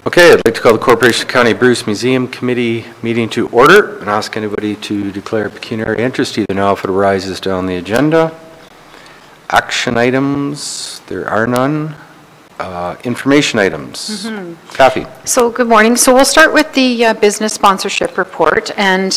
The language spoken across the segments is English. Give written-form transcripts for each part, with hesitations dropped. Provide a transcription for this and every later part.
Okay, I'd like to call the Corporation County Bruce Museum Committee meeting to order and ask anybody to declare pecuniary interest either now if it arises down the agenda. Action items, there are none. Information items. Kathy. So good morning. So we'll start with the business sponsorship report, and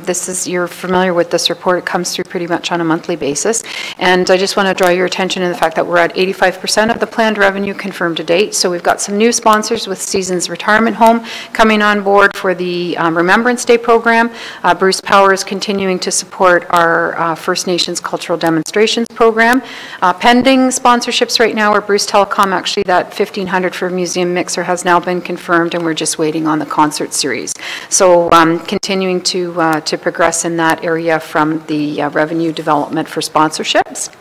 this is, you're familiar with this report. It comes through pretty much on a monthly basis, and I just want to draw your attention to the fact that we're at 85% of the planned revenue confirmed to date. So we've got some new sponsors with Seasons Retirement Home coming on board for the Remembrance Day program. Bruce Power is continuing to support our First Nations Cultural Demonstrations program. Pending sponsorships right now are Bruce Telecom. Actually, that 1,500 for Museum Mixer has now been confirmed, and we're just waiting on the concert series. So continuing to progress in that area from the revenue development for sponsorships.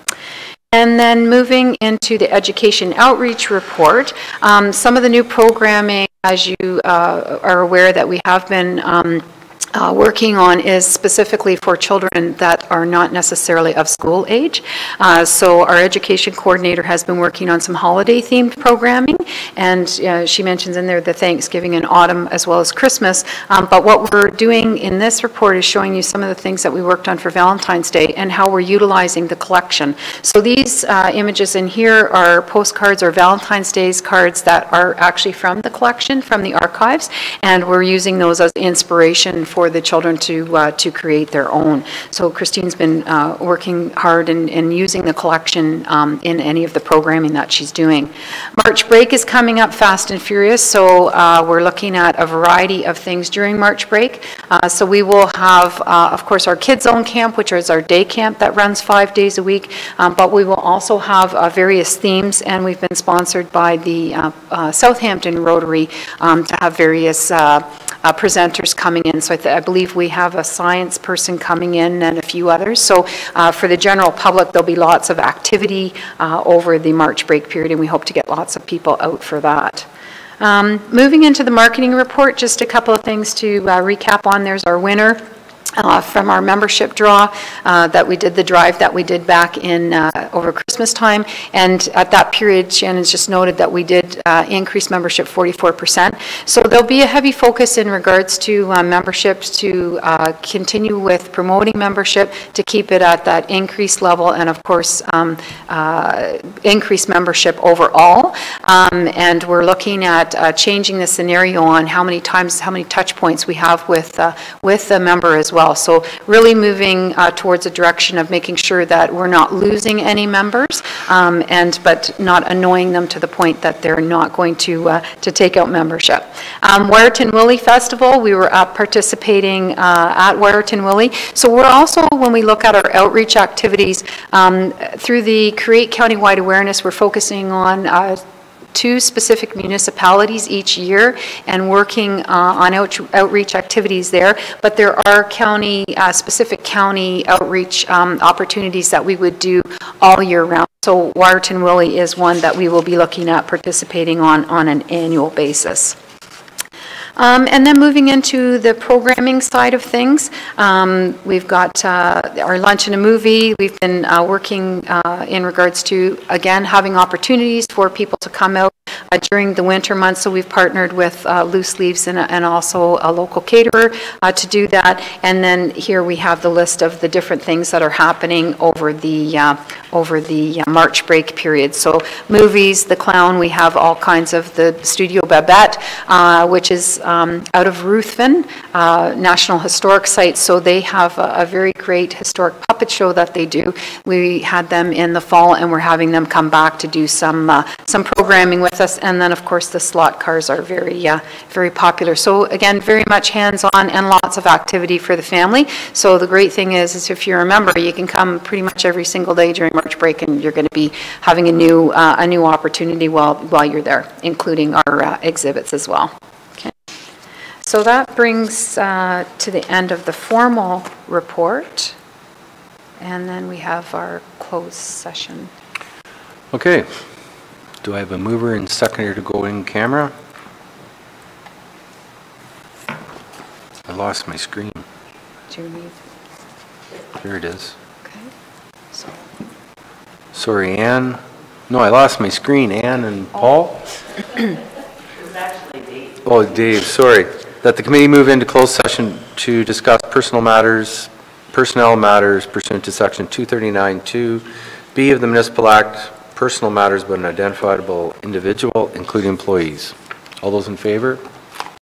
And then moving into the education outreach report, some of the new programming, as you are aware, that we have been working on is specifically for children that are not necessarily of school age. So our education coordinator has been working on some holiday themed programming, and she mentions in there the Thanksgiving and autumn as well as Christmas. But what we're doing in this report is showing you some of the things that we worked on for Valentine's Day and how we're utilizing the collection. So these images in here are postcards or Valentine's Day's cards that are actually from the collection, from the archives, and we're using those as inspiration for the children to create their own. So Christine's been working hard in using the collection in any of the programming that she's doing. March break is coming up fast and furious, so we're looking at a variety of things during March break. So we will have, of course, our Kids Zone Camp, which is our day camp that runs 5 days a week, but we will also have various themes, and we've been sponsored by the Southampton Rotary to have various presenters coming in. So I believe we have a science person coming in and a few others. So for the general public, there'll be lots of activity over the March break period, and we hope to get lots of people out for that. Moving into the marketing report, just a couple of things to recap on. There's our winner. From our membership draw that we did, the drive that we did back in over Christmas time, and at that period Shannon's just noted that we did increase membership 44%. So there'll be a heavy focus in regards to memberships to continue with promoting membership to keep it at that increased level, and of course increase membership overall, and we're looking at changing the scenario on how many touch points we have with the member as well. So really moving towards a direction of making sure that we're not losing any members, but not annoying them to the point that they're not going to take out membership. Wiarton Willie Festival, we were participating at Wiarton Willie. So we're also, when we look at our outreach activities, through the Create Countywide Awareness, we're focusing on 2 specific municipalities each year and working on outreach activities there, but there are specific county outreach opportunities that we would do all year round. So Wiarton Willie is one that we will be looking at participating on an annual basis. And then moving into the programming side of things, we've got our lunch and a movie. We've been working in regards to, again, having opportunities for people to come out during the winter months. So we've partnered with Loose Leaves and also a local caterer to do that. And then here we have the list of the different things that are happening over the March break period. So movies, The Clown, we have all kinds of the Studio Babette, which is out of Ruthven, National Historic Site. So they have a very great historic puppet show that they do. We had them in the fall, and we're having them come back to do some programming with us. And then, of course, the slot cars are very popular. So again, very much hands-on and lots of activity for the family. So the great thing is if you're a member, you can come pretty much every single day during March break, and you're going to be having a new opportunity while you're there, including our exhibits as well. Okay. So that brings to the end of the formal report, and then we have our closed session. Okay. Do I have a mover and seconder to go in camera? I lost my screen. Do you need? There it is. Okay. So. Sorry, Ann. No, I lost my screen. Ann and Paul? It was actually Oh, Dave, sorry. That the committee move into closed session to discuss personnel matters pursuant to section 239(2)(b) of the Municipal Act, personal matters about an identifiable individual, including employees. All those in favor?